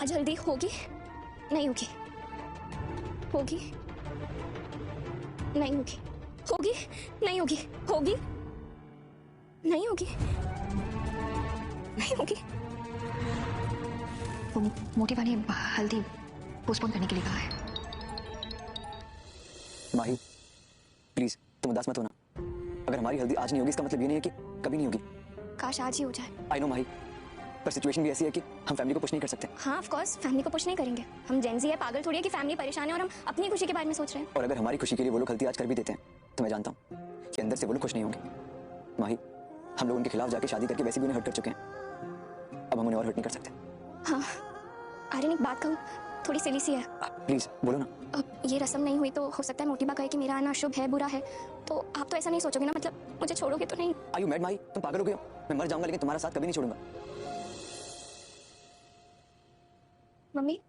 आज हल्दी होगी नहीं होगी? होगी नहीं होगी? होगी नहीं होगी? होगी नहीं होगी? नहीं होगी? वो मोटी वाली हल्दी पोस्टपोन करने के लिए कहा है। माही प्लीज तुम उदास मत होना। अगर हमारी हल्दी आज नहीं होगी इसका मतलब ये नहीं है कि कभी नहीं होगी। काश आज ही हो जाए। आई नो माही, पर सिचुएशन भी ऐसी है कि हम फैमिली को पुश नहीं कर सकते। हाँ ऑफ कोर्स फैमिली को पुश नहीं करेंगे। हम जेंजी है, पागल थोड़ी है कि फैमिली परेशान है और हम अपनी खुशी के बारे में सोच रहे हैं। और अगर हमारी खुशी के लिए वो लोग हल्दी आज कर भी देते हैं तो मैं जानता हूँ कि अंदर से वो लोग खुश नहीं होंगे। माही हम लोग उनके खिलाफ जाके शादी करके वैसे भी उन्हें हर्ट कर चुके हैं, अब हम उन्हें और हर्ट नहीं कर सकते। हाँ आर्यन एक बात कहूँ, थोड़ी सिली सी है। प्लीज बोलो ना। अब ये रस्म नहीं हुई तो हो सकता है मोटी बा कहे कि मेरा आना शुभ है बुरा है, तो आप तो ऐसा नहीं सोचोगे ना? मतलब मुझे छोड़ोगे तो नहीं? आर यू मैड माही? तुम पागल हो गए हो? मैं मर जाऊंगा लेकिन तुम्हारा साथ कभी नहीं छोड़ूंगा। मम्मी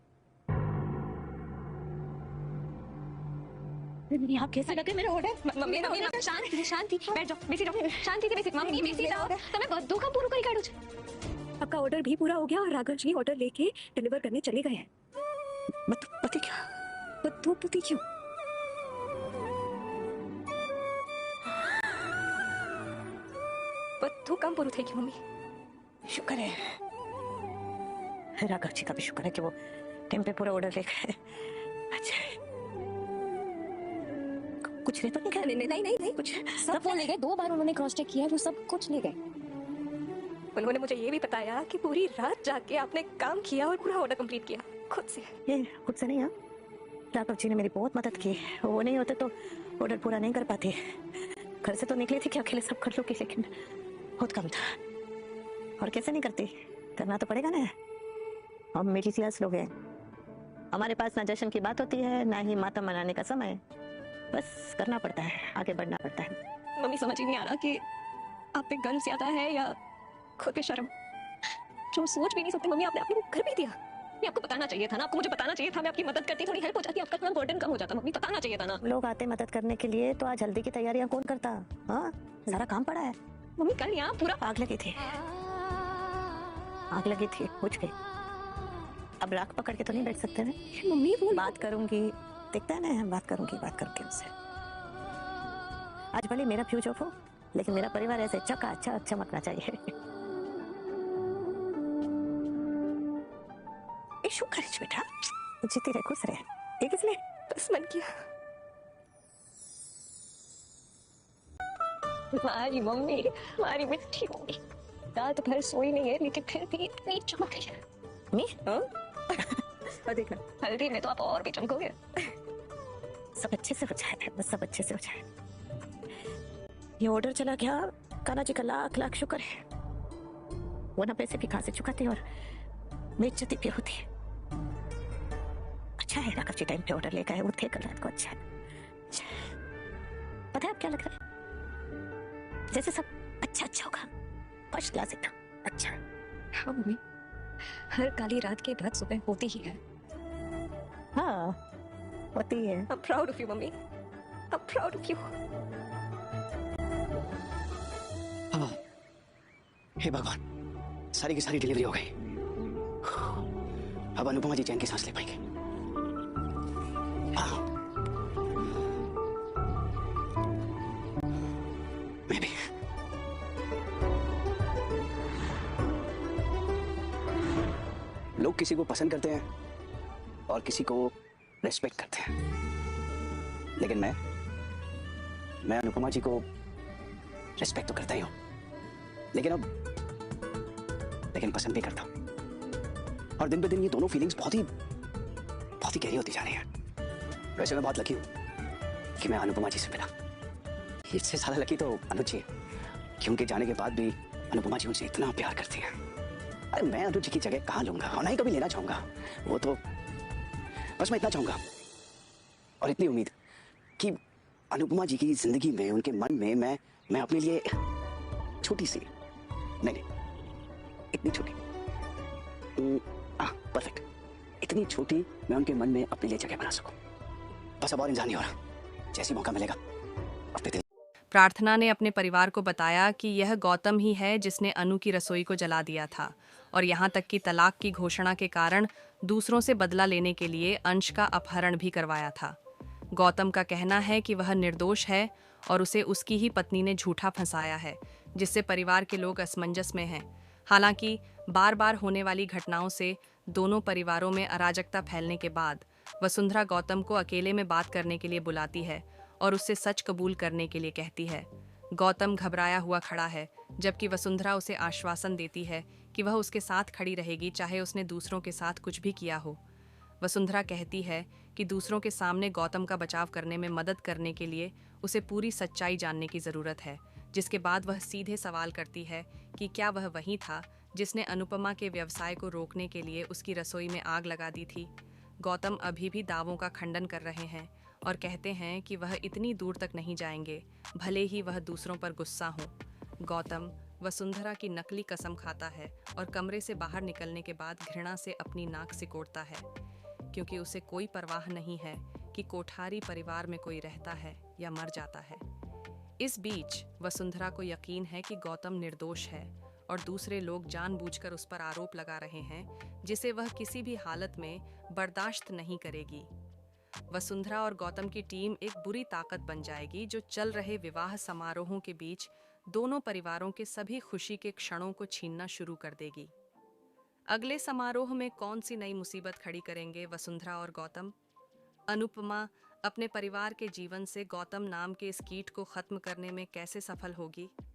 आप कैसे लगे मेरा ऑर्डर? मम्मी शांति शांति बैठ जाओ, बेसी जाओ, शांति से बेसी मम्मी बेसी जाओ। તમે બધું કામ પૂરું કરી કાઢો છે। आपका ऑर्डर भी पूरा हो गया और राघव जी ऑर्डर लेके डिलीवर करने चले गए हैं। पति क्या? पति क्यों? બધું કામ પૂરું થઈ ગયું મમ્મી। शुक्र है राघव जी का भी शुक्र है कि वो टाइम पे पूरा ऑर्डर ले गए। अच्छा कुछ नहीं तो नहीं गए? नहीं कुछ सब वो ले गए। 2 बार उन्होंने क्रॉस चेक किया, वो सब कुछ ले गए। उन्होंने मुझे ये भी बताया कि पूरी रात जाके आपने काम किया और पूरा ऑर्डर कंप्लीट किया खुद से। ये खुद से नहीं। हाँ राघव जी ने मेरी बहुत मदद की, वो नहीं होते तो ऑर्डर पूरा नहीं कर पाती। घर से तो निकली थी कि अकेले सब कर लूंगी, लेकिन बहुत कम था। और कैसे नहीं करती, करना तो पड़ेगा ना। हम मिडिल क्लास लोग हैं, हमारे पास ना जश्न की बात होती है ना ही मातम मनाने का समय। बस करना पड़ता है, आगे बढ़ना पड़ता है। मम्मी समझ ही नहीं आ रहा कि आप पे गर्व ज्यादा है या खुद पे शर्म, जो सोच भी नहीं सकते। मम्मी आपने अपने को घर भी दिया, ये आपको बताना चाहिए था ना। आपको मुझे बताना चाहिए था, मैं आपकी मदद करती, थोड़ी हेल्प हो जाती, आपका थोड़ा बर्डन कम हो जाता। मम्मी बताना चाहिए था ना। लोग आते मदद करने के लिए तो आज हल्दी की तैयारियां कौन करता? हाँ सारा काम पड़ा है। मम्मी कल यहाँ पूरा आग लगी थी, बुझ गई। अब राख पकड़ के तो नहीं बैठ सकते ना। मम्मी वो बात करूंगी, दिखता है ना, बात करूंगी उनसे। आज भले मेरा फ्यूज ऑफ हो, लेकिन मेरा परिवार ऐसे चकाचक चमकना चाहिए। शुक्र है बेटा, जीती रहे, खुश रहे। ये किस लिए? बस मन किया। हमारी मम्मी, हमारी मिठी मम्मी रात भर सोई नहीं है, लेकिन फिर भी इतनी चमक रही है। देखना हल्दी में तो आप और भी चमकोगे। सब अच्छे से हो जाए, बस सब अच्छे से हो जाए। ये ऑर्डर चला गया, कान्हा जी का लाख लाख शुक्र है, वरना पैसे भी कहां से चुकाते और बेइज्जती भी होती है। अच्छा है राघव जी टाइम पे ऑर्डर लेकर आए, उठे कल रात को। अच्छा है। पता है अब क्या लग रहा है? जैसे सब अच्छा होगा, फर्स्ट क्लास एकदम अच्छा। हाँ मम्मी, हर काली रात के बाद सुबह होती ही है। हाँ होती है। I'm proud of you mummy, I'm proud of you। हे भगवान, सारी की सारी डिलीवरी हो गई। अब अनुपमा जी चैन की सांस ले पाएंगे। मैं भी। लोग किसी को पसंद करते हैं और किसी को रेस्पेक्ट करते हैं, लेकिन मैं अनुपमा जी को रेस्पेक्ट तो करता ही हूं, लेकिन पसंद भी करता हूं। और दिन पे दिन ये दोनों फीलिंग्स बहुत ही गहरी होती जा रही हैं। वैसे मैं बहुत लकी हूं कि मैं अनुपमा जी से मिला। इससे ज्यादा लकी तो अनुज जी है, कि उनके जाने के बाद भी अनुपमा जी उनसे इतना प्यार करती हैं। अरे मैं अनुज जी की जगह कहां लूंगा और ना ही कभी लेना चाहूंगा। वो तो बस मैं इतना चाहूंगा और इतनी उम्मीद कि अनुपमा जी की जिंदगी में, उनके मन में मैं अपने लिए छोटी सी, नहीं इतनी छोटी, परफेक्ट, इतनी छोटी मैं उनके मन में अपने लिए जगह बना सकूं। बस अब और इंसान नहीं हो रहा, जैसी मौका मिलेगा अपने दिल। प्रार्थना ने अपने परिवार को बताया कि यह गौतम ही है जिसने अनु की रसोई को जला दिया था और यहाँ तक कि तलाक की घोषणा के कारण दूसरों से बदला लेने के लिए अंश का अपहरण भी करवाया था। गौतम का कहना है कि वह निर्दोष है और उसे उसकी ही पत्नी ने झूठा फंसाया है, जिससे परिवार के लोग असमंजस में हैं। हालांकि बार बार होने वाली घटनाओं से दोनों परिवारों में अराजकता फैलने के बाद वसुंधरा गौतम को अकेले में बात करने के लिए बुलाती है और उससे सच कबूल करने के लिए कहती है। गौतम घबराया हुआ खड़ा है, जबकि वसुंधरा उसे आश्वासन देती है कि वह उसके साथ खड़ी रहेगी, चाहे उसने दूसरों के साथ कुछ भी किया हो। वसुंधरा कहती है कि दूसरों के सामने गौतम का बचाव करने में मदद करने के लिए उसे पूरी सच्चाई जानने की ज़रूरत है, जिसके बाद वह सीधे सवाल करती है कि क्या वह वही था जिसने अनुपमा के व्यवसाय को रोकने के लिए उसकी रसोई में आग लगा दी थी। गौतम अभी भी दावों का खंडन कर रहे हैं और कहते हैं कि वह इतनी दूर तक नहीं जाएंगे, भले ही वह दूसरों पर गुस्सा हो। गौतम वसुंधरा की नकली कसम खाता है और कमरे से बाहर निकलने के बाद घृणा से अपनी नाक सिकोड़ता है, क्योंकि उसे कोई परवाह नहीं है कि कोठारी परिवार में कोई रहता है या मर जाता है। इस बीच वसुंधरा को यकीन है कि गौतम निर्दोष है और दूसरे लोग जानबूझकर उस पर आरोप लगा रहे हैं, जिसे वह किसी भी हालत में बर्दाश्त नहीं करेगी। वसुंधरा और गौतम की टीम एक बुरी ताकत बन जाएगी, जो चल रहे विवाह समारोहों के बीच दोनों परिवारों के सभी खुशी के क्षणों को छीनना शुरू कर देगी। अगले समारोह में कौन सी नई मुसीबत खड़ी करेंगे वसुंधरा और गौतम? अनुपमा अपने परिवार के जीवन से गौतम नाम के इस कीट को खत्म करने में कैसे सफल होगी?